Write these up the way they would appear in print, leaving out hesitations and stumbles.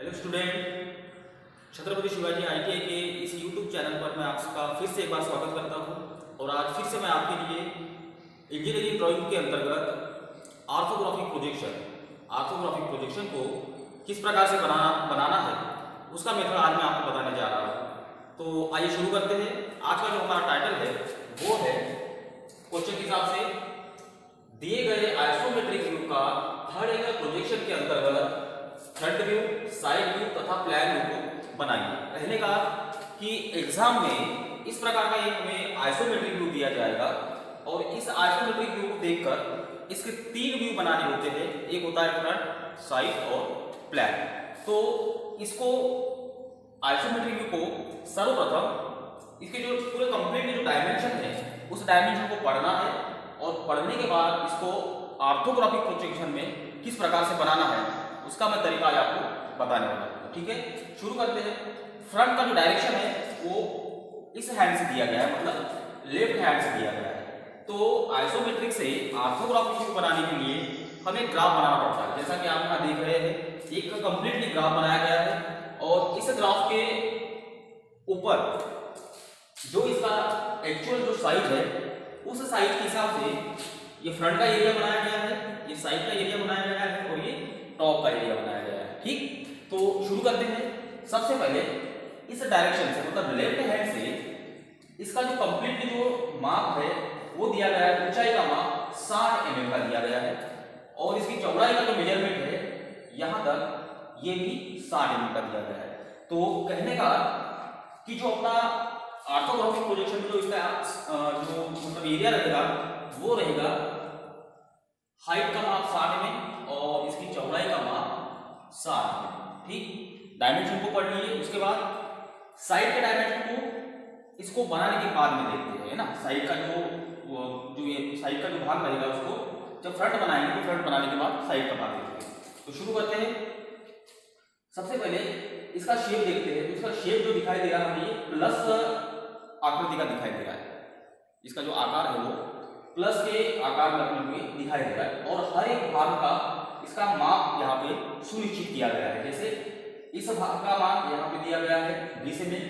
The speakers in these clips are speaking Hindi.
Hello student, Chhatrapati Shivaji ITI के इस यूट्यूब चैनल पर मैं आपका फिर से एक बार स्वागत करता हूं। और आज फिर से मैं आपके लिए इंजीनियरिंग ड्राइंग के अंतर्गत आर्थोग्राफिक प्रोजेक्शन को किस प्रकार से बनाना है उसका मेथड आज मैं आपको बताने जा रहा हूं। तो आइए शुरू करते हैं। आज का जो हमारा टाइटल है वो है क्वेश्चन के हिसाब से दिए गए आइसोमेट्रिक व्यू का थर्ड एंगल प्रोजेक्शन के अंतर्गत फ्रंट व्यू, साइड व्यू तथा प्लान व्यू को बनाइए। कहने का कि एग्जाम में इस प्रकार का एक हमें आइसोमेट्रिक व्यू दिया जाएगा और इस आइसोमेट्रिक व्यू को देखकर इसके तीन व्यू बनाने होते हैं। एक होता है फ्रंट, साइड और प्लान। तो इसको आइसोमेट्रिक व्यू को सर्वप्रथम इसके जो पूरे कंप्लीट जो डायमेंशन है उस डायमेंशन को पढ़ना है और पढ़ने के बाद इसको ऑर्थोग्राफिक प्रोजेक्शन में किस प्रकार से बनाना है उसका मैं तरीका आज आपको बताने वाला हूं। ठीक है, शुरू करते हैं। फ्रंट का जो डायरेक्शन है वो इस हैंड से दिया गया है, मतलब लेफ्ट हैंड से दिया गया है। तो आइसोमेट्रिक से ऑर्थोग्राफिक व्यू बनाने के लिए हमें ग्राफ बनाना पड़ता है। जैसा कि आप यहां देख रहे हैं, एक कंप्लीटली ग्राफ बनाया गया है और इस ग्राफ के ऊपर जो इसका एक्चुअल जो साइज है उस साइज के हिसाब से ये फ्रंट का एरिया बनाया गया है, ये साइड का एरिया बनाया गया है और ये टॉप का एरिया बनाया गया है। ठीक, तो शुरू करते हैं। सबसे पहले इस डायरेक्शन से, मतलब लेफ्ट हैंड से इसका जो कंप्लीट जो माप है वो दिया गया है। ऊंचाई का माप 60 mm का दिया गया है और इसकी चौड़ाई का जो मेजरमेंट है यहां तक ये भी 60 mm का दिया गया है। तो कहने का कि जो अपना ऑर्थोग्राफिक प्रोजेक्शन में जो इसका जो मतलब एरिया रहेगा वो रहेगा हाइट का माप 60 mm और इसकी चौड़ाई का माप 60 mm। ठीक, डायमेंशन को पढ़ लीजिए। उसके बाद साइड के डायमेंशन को इसको बनाने के बाद में देखते हैं, है ना। साइड का जो ये साइड का जो भाग रहेगा उसको जब फ्रंट बनाएंगे तो फ्रंट बनाने के बाद साइड का भाग देखेंगे। तो शुरू करते हैं। सबसे पहले इसका शेप देखते हैं। तो इसका शेप जो दिखाई दे रहा है ये प्लस आकृति का दिखाई दे रहा है। इसका जो आकार है वो प्लस के आकार में हुए दिखाई दे रहा है और हर एक भाग का इसका माप यहाँ पे सुनिश्चित किया गया है। जैसे इस भाग का माप यहाँ पे दिया गया है 20 mm,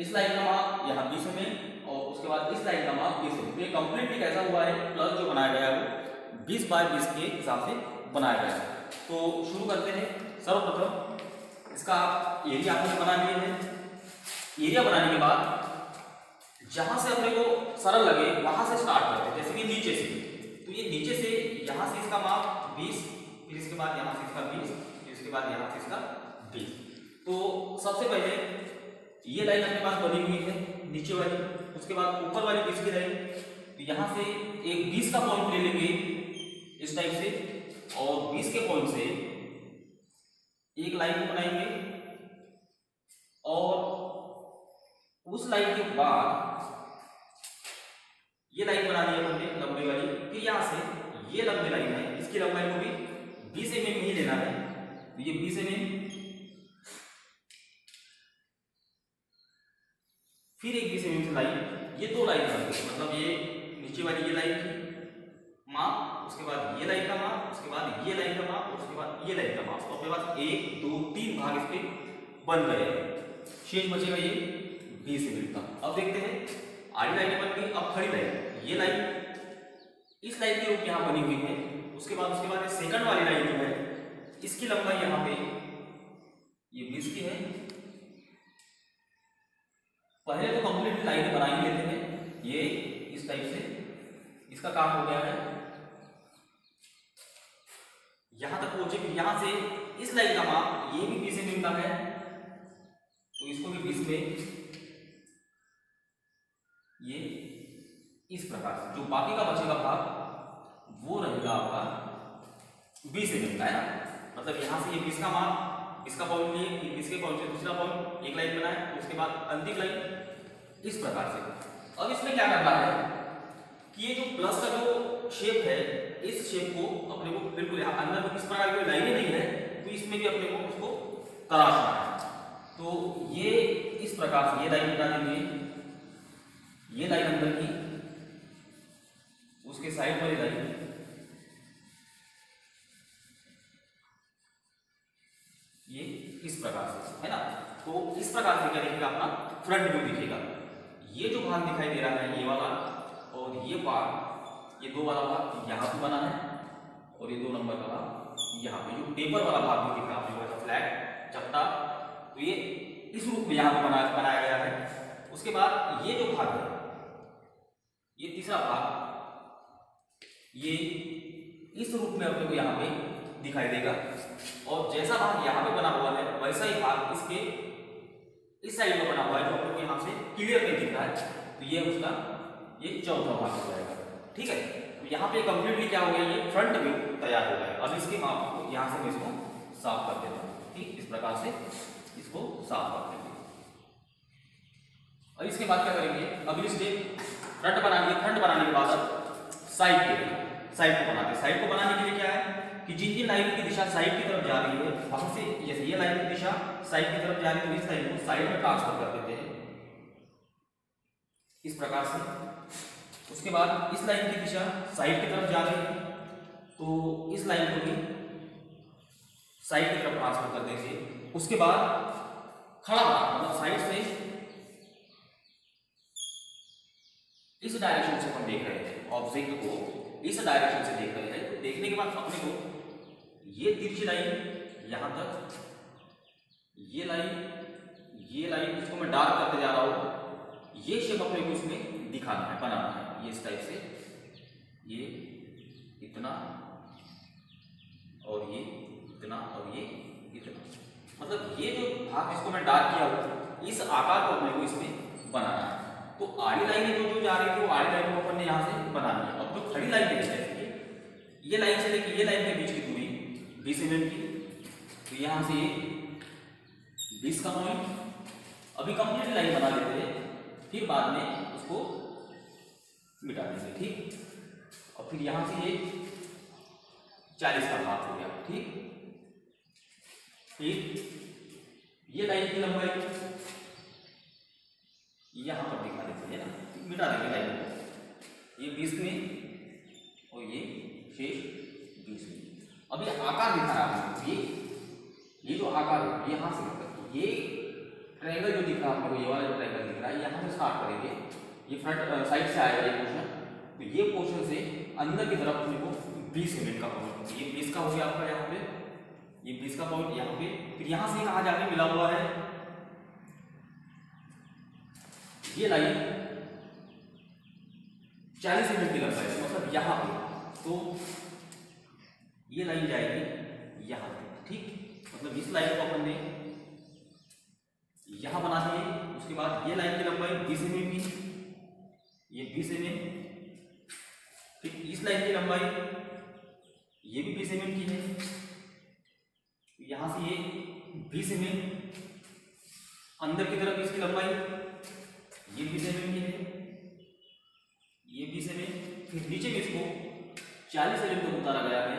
इस लाइन का माप यहाँ 20 mm और उसके बाद इस लाइन का माप 20 mm। ये कंप्लीटली कैसा हुआ है, प्लस जो बनाया गया है वो 20 बाय 20 के हिसाब से बनाया गया है। तो शुरू करते हैं। सर्वप्रथम इसका एरिया आपने बना लिए हैं। एरिया बनाने के बाद जहां से अपने को सरल लगे वहां से स्टार्ट करते हैं। जैसे कि नीचे से, तो ये नीचे से यहां से इसका माप 20, फिर इसके बाद यहां से इसका 20, फिर इसके बाद यहां से इसका 20। तो सबसे पहले ये लाइन अपने पास बनी हुई है नीचे वाली, उसके बाद ऊपर वाली 20 की लाइन। तो यहां से एक 20 का पॉइंट ले लेंगे इस टाइप से और 20 के पॉइंट से एक लाइन बनाएंगे और उस लाइन के बाद ये लाइन बना दी है हमने लंबी वाली। फिर यहां से ये लंबी लाइन है, इसकी लंबाई को भी 20 mm ही लेना है। तो ये 20 mm, फिर एक 20 mm से लाइन, ये दो लाइन बन गई। मतलब ये नीचे वाली ये लाइन की माप, उसके बाद ये लाइन का माप, उसके बाद ये लाइन का माप, उसके बाद ये लाइन का माप। तो अपने पास 1 2 3 भाग इसके बन गए। शेष बचेगा ये 20 mm का। अब देखते हैं, आड़ी लाइन बन गई। अब खड़ी लाइन, ये लाइन इस लाइन के रूप यहां बनी हुई है। उसके बाद सेकंड वाली लाइन जो है इसकी लंबाई यहां पे ये 20 की है। पहले तो कंप्लीट लाइन बना ही लेते हैं। ये इस टाइप से इसका काम हो गया है। यहां तक पहुंचे, फिर यहां से इस लाइन का माप ये भी 20 mm का है, तो इसको भी 20 में ये इस प्रकार से जो बाकी का बचेगा भाग वो रहेगा आपका 20 mm का, है ना। मतलब यहां से ये 20 का माप, इसका पॉइंट लिए, 20 के पॉइंट से दूसरा पॉइंट एक लाइन बनाए, उसके बाद अंतिम लाइन इस प्रकार से। अब इसमें क्या करना है कि ये जो प्लस का जो शेप है इस शेप को अपने को बिल्कुल अंदर में किस प्रकार की लाइनें नहीं है तो इसमें भी अपने को उसको तराशना है। तो ये इस प्रकार से ये लाइन बना देंगे, ये लाइन अंदर की, उसके साइड वाली लाइन, ये इस प्रकार से, है ना। तो इस प्रकार से क्या दिखेगा अपना फ्रंट व्यू दिखेगा। ये जो भाग दिखाई दे रहा है ये वाला, और ये भाग, ये दो वाला भाग यहाँ पे बना है, और ये 2 नंबर का भाग यहाँ पे, जो टेपर वाला भाग भी दिख रहा है आपको, फ्लैट चपटा, तो ये इस रूप में यहाँ पे बनाया गया है। उसके बाद ये जो भाग है, ये तीसरा भाग, ये इस रूप में अपने को यहाँ पे दिखाई देगा, और जैसा भाग यहाँ पे बना हुआ है वैसा ही भाग इसके इस साइड में बना हुआ है, जो अपने को यहाँ से क्लियर नहीं दिख रहा है। तो ये उसका ये चौथा भाग हो जाएगा, ठीक है। तो यहाँ पे कंप्लीटली क्या हो गया, ये फ्रंट व्यू तैयार हो गया। अब इसके माप को यहाँ से मैं इसको साफ कर देता हूँ, ठीक, इस प्रकार से इसको साफ कर देंगे। अब इसके बाद क्या करेंगे, अगली स्टेप फ्रंट बनाएंगे। फ्रंट बनाने के बाद साइड को बनाते हैं। साइड को बनाने के लिए क्या है कि जिन लाइन की दिशा साइड की तरफ जा रही है, वहां से जैसे ये लाइन की दिशा साइड की तरफ जा रही है, तो इस लाइन को साइड में ट्रांसफर कर देते हैं इस प्रकार से। उसके बाद इस लाइन की दिशा साइड की तरफ जा रही है, तो इस लाइन को भी साइड की तरफ ट्रांसफर कर देंगे। उसके बाद खड़ा भाग, मतलब साइड से इस डायरेक्शन से हम देख रहे हैं, ऑब्जेक्ट को इस डायरेक्शन से देख रहे हैं। तो देखने के बाद अपने को ये तिरछी लाइन यहाँ तक, ये लाइन जिसको मैं डार्क करते जा रहा हूँ, ये शेप अपने को इसमें दिखाना है, बनाना है। ये इस टाइप से, ये इतना, और ये इतना, और ये इतना, मतलब ये जो भाग जिसको मैं डार्क किया हूँ, इस आकार को अपने को इसमें बनाना है। तो आड़ी लाइन जो जा रही थी वो आड़ी लाइन को अपन ने यहाँ से बनानी है। अब जो खड़ी लाइन है, जैसे ये लाइन से लेकर ये लाइन के बीच की दूरी 20 mm की, तो यहाँ से 20 का पॉइंट अभी कंप्लीट लाइन बना लेते हैं, फिर बाद में उसको मिटा देंगे, ठीक। और फिर यहाँ से ये 40 का भाग हो गया, ठीक। फिर ये लाइन की लंबाई यहाँ पर दिखा देते हैं ना, मिटा देंगे लाइन को, ये 20 में और ये शेष 20 में। अब ये आकार दिखा रहा है, ये जो आकार है यहाँ से, ये ट्रायंगल जो दिख रहा है आपको, ये वाला जो ट्रायंगल दिख रहा है, यहाँ से स्टार्ट करेंगे। ये फ्रंट साइड से आएगा ये पोर्शन, तो ये पोर्शन से अंदर की तरफ अपने को 20 mm का पॉइंट, ये 20 का हो गया आपका यहाँ पे, ये 20 का पॉइंट यहाँ पे। फिर यहाँ से कहाँ जाके मिला हुआ है, ये लाइन 40 mm की लंबाई है, मतलब यहाँ पे, तो ये लाइन जाएगी यहाँ पे, ठीक। मतलब इस लाइन को अपन ने यहाँ बना दिए। उसके बाद ये लाइन की लंबाई 20 mm की, ये 20 mm, फिर इस लाइन की लंबाई ये भी 20 mm की है, यहाँ से ये 20 mm, अंदर की तरफ इसकी लंबाई ये 20 mm की है, ये 20 mm, फिर नीचे भी इसको 40 mm तक उतारा गया है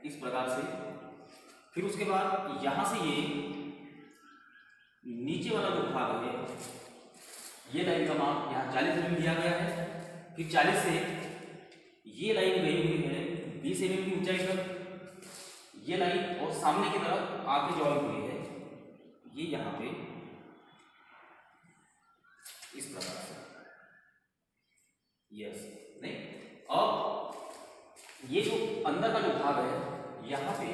इस प्रकार से। फिर उसके बाद यहाँ से ये नीचे वाला जो भाग है, ये लाइन का माप यहाँ 40 mm दिया गया है। फिर 40 से ये लाइन गई हुई है 20 mm की ऊंचाई तक, ये लाइन और सामने की तरफ आगे जॉइन हुई है, ये यहाँ पे इस प्रकार से, यस नहीं। अब ये जो अंदर का जो भाग है यहाँ पे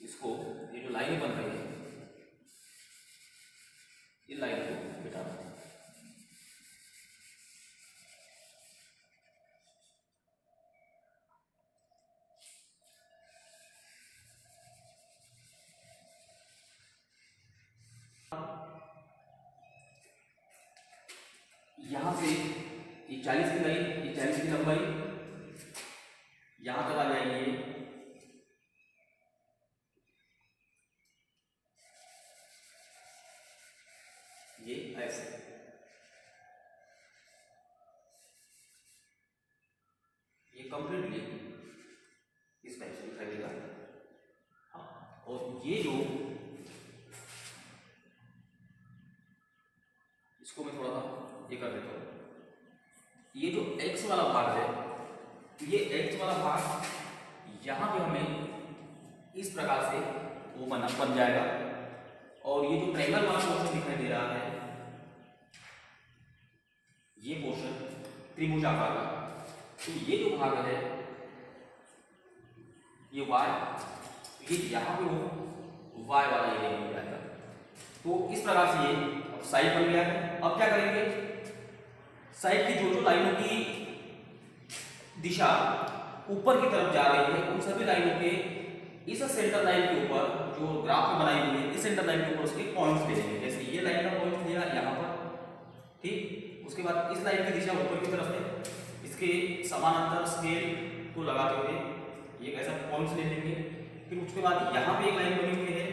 इसको, ये जो लाइन बन रही है, ये लाइन को मिटा दें। यहाँ से ये 40 की लाइन, ये 40 की लंबाई यहाँ तक आ जाएगी, ये ऐसे, ये कंप्लीटली इस टाइप से दिखाई देगा। हाँ, और ये जो, इसको मैं थोड़ा सा ये कर देता हूँ, ये जो x वाला भाग है, ये x वाला भाग यहाँ पे हमें इस प्रकार से वो बन जाएगा। और ये जो ट्रायंगल वाला पोर्शन दिखाई दे रहा है, ये पोर्शन त्रिभुज आकार का, तो ये जो भाग है ये y, ये यहाँ पे वो y वाला एरिया हो जाएगा। तो इस प्रकार से ये अब साइड बन गया है। अब क्या करेंगे, साइड की जो लाइनों की दिशा ऊपर की तरफ जा रही है उन सभी लाइनों के इस सेंटर लाइन के ऊपर जो ग्राफ में बनाई हुई है, इस सेंटर लाइन के ऊपर उसके पॉइंट्स ले लेंगे। जैसे ये लाइन का पॉइंट लिया यहाँ पर, ठीक। उसके बाद इस लाइन की दिशा ऊपर की तरफ है, इसके समानांतर स्केल को लगाते हुए एक ऐसा पॉइंट्स ले लेंगे। फिर उसके बाद यहाँ पे एक लाइन बनी हुई है,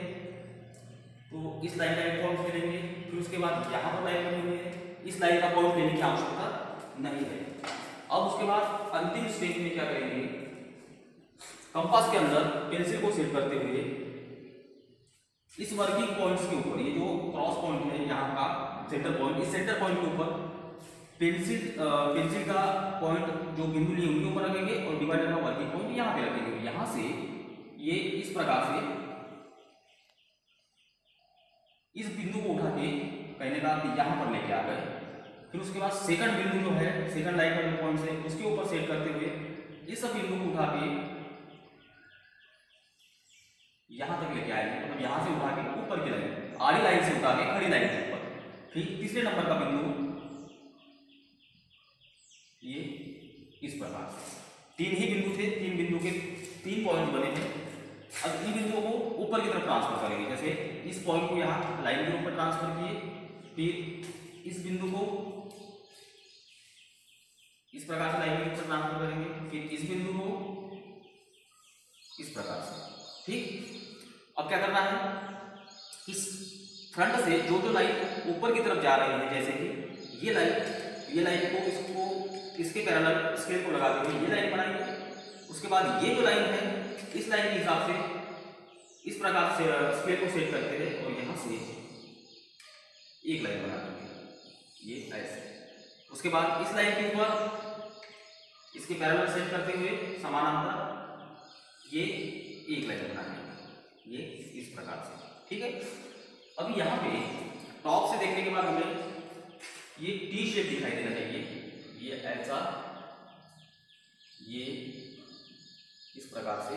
तो इस लाइन का एक पॉइंट ले लेंगे। फिर उसके बाद यहाँ पर लाइन बनी हुई है, इस लाइन का पॉइंट लेने की आवश्यकता नहीं है। अब उसके बाद अंतिम स्टेज में क्या करेंगे, कंपास के अंदर पेंसिल को सेट करते हुए इस वर्किंग पॉइंट्स के ऊपर, ये जो क्रॉस पॉइंट है यहाँ का सेंटर पॉइंट, इस सेंटर पॉइंट के ऊपर पेंसिल का पॉइंट जो बिंदु लिए उनके ऊपर रखेंगे और डिवाइडर का वर्किंग पॉइंट यहाँ पे रखेंगे। यहाँ से ये इस प्रकार से इस बिंदु को उठा के कहने का यहाँ पर लेके आ गए। फिर उसके बाद सेकंड बिंदु जो है, सेकंड लाइन का जो पॉइंट है उसके ऊपर सेट करते हुए इस बिंदु को उठा के यहां तक लेके आएंगे। मतलब यहां से उठा के ऊपर की लाइन, आड़ी लाइन से उठा के खड़ी लाइन के ऊपर। फिर तीसरे नंबर का बिंदु ये इस प्रकार से, तीन ही बिंदु थे, तीन बिंदु के तीन पॉइंट बने थे। अब इन बिंदुओं को ऊपर की तरफ ट्रांसफर करेंगे। जैसे इस पॉइंट को यहाँ लाइन के ऊपर ट्रांसफर किए, फिर इस बिंदु को इस प्रकार से लाइन के ऊपर ट्रांसफर करेंगे, फिर इस बिंदु को इस प्रकार से, ठीक। अब क्या करना है, इस फ्रंट से जो लाइन ऊपर की तरफ जा रही है, जैसे कि ये लाइन को इसको इसके पैरेलल स्केल को लगा देंगे, ये लाइन बनाएंगे। उसके बाद ये जो लाइन है इस लाइन के हिसाब से इस प्रकार से स्केल को सेट करते हैं और यहाँ से एक लाइन बना देंगे, ये ऐसे। उसके बाद इस लाइन के ऊपर इसके पैरेलल सेट करते हुए समानांतर ये एक लाइन बना देंगे, ये इस प्रकार से, ठीक है। अभी यहाँ पे टॉप से देखने के बाद हमें ये टी शेप दिखाई देना चाहिए, ये ऐसा, ये इस प्रकार से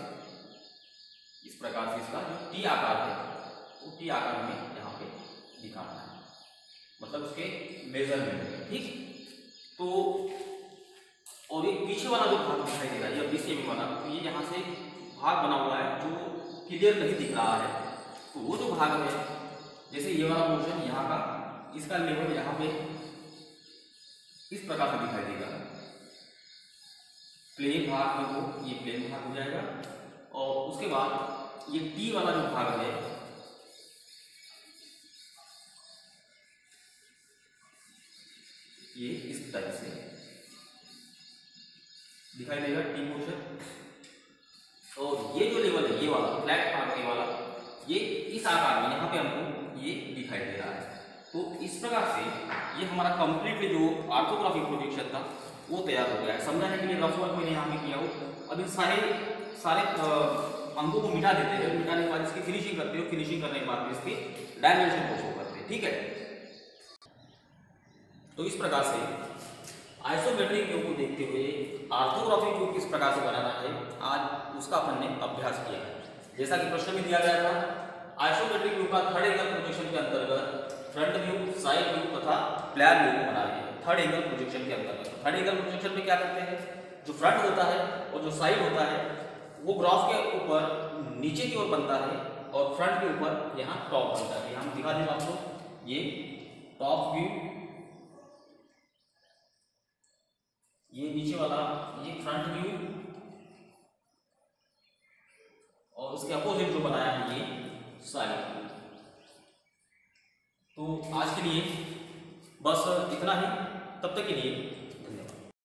इसका जो टी आकार है वो टी आकार में यहाँ पे दिखाना है, मतलब उसके मेजरमेंट में, ठीक। तो और एक पीछे वाला जो भाग दिखाई दे रहा है, ये बीच में बना, तो ये यहाँ से भाग बना हुआ है जो क्लियर नहीं दिख रहा है। तो वो जो भाग है, जैसे ये वाला पोर्शन यहाँ का, इसका लेवल यहाँ पे इस प्रकार से दिखाई देगा। प्लेन भाग में वो ये प्लेन भाग हो जाएगा। और उसके बाद ये टी वाला जो भाग है ये इस टाइप से दिखाई देगा, टी पोर्शन। और ये जो लेवल है, ये वाला फ्लैट भाग ये वाला, ये इस आकार में यहाँ पे हमको ये दिखाई दे रहा है। तो इस प्रकार से ये हमारा कंप्लीटली जो ऑर्थोग्राफिक प्रोजेक्शन था वो तैयार हो गया है। समझाने के लिए रफ वर्क मैंने यहाँ पे किया हो। अब इन सारे अंगों को मिटा देते हैं, मिटाने के बाद इसकी फिनिशिंग करते हो, फिनिशिंग करने के बाद इसके डायमेंशन को शो करते हैं, ठीक है। तो इस प्रकार से आइसोमेट्रिक व्यू को देखते हुए ऑर्थोग्राफिक व्यू किस प्रकार से बनाना है, आज उसका अपन ने अभ्यास किया है। जैसा कि प्रश्न में दिया गया था, आइसोमेट्रिक व्यू का थर्ड एंगल प्रोजेक्शन के अंतर्गत फ्रंट व्यू, साइड व्यू तथा प्लेन व्यू को बनाइए। थर्ड एंगल प्रोजेक्शन के अंतर्गत, थर्ड एंगल प्रोजेक्शन में क्या करते हैं, जो फ्रंट होता है और जो साइड होता है वो ग्राफ के ऊपर नीचे की ओर बनता है और फ्रंट के ऊपर यहाँ टॉप बनता है। हम दिखा देंगे आपको, ये टॉप व्यू, ये नीचे वाला ये फ्रंट व्यू, और उसके अपोजिट जो बनाया है ये साइड व्यू। तो आज के लिए बस इतना ही, तब तक के लिए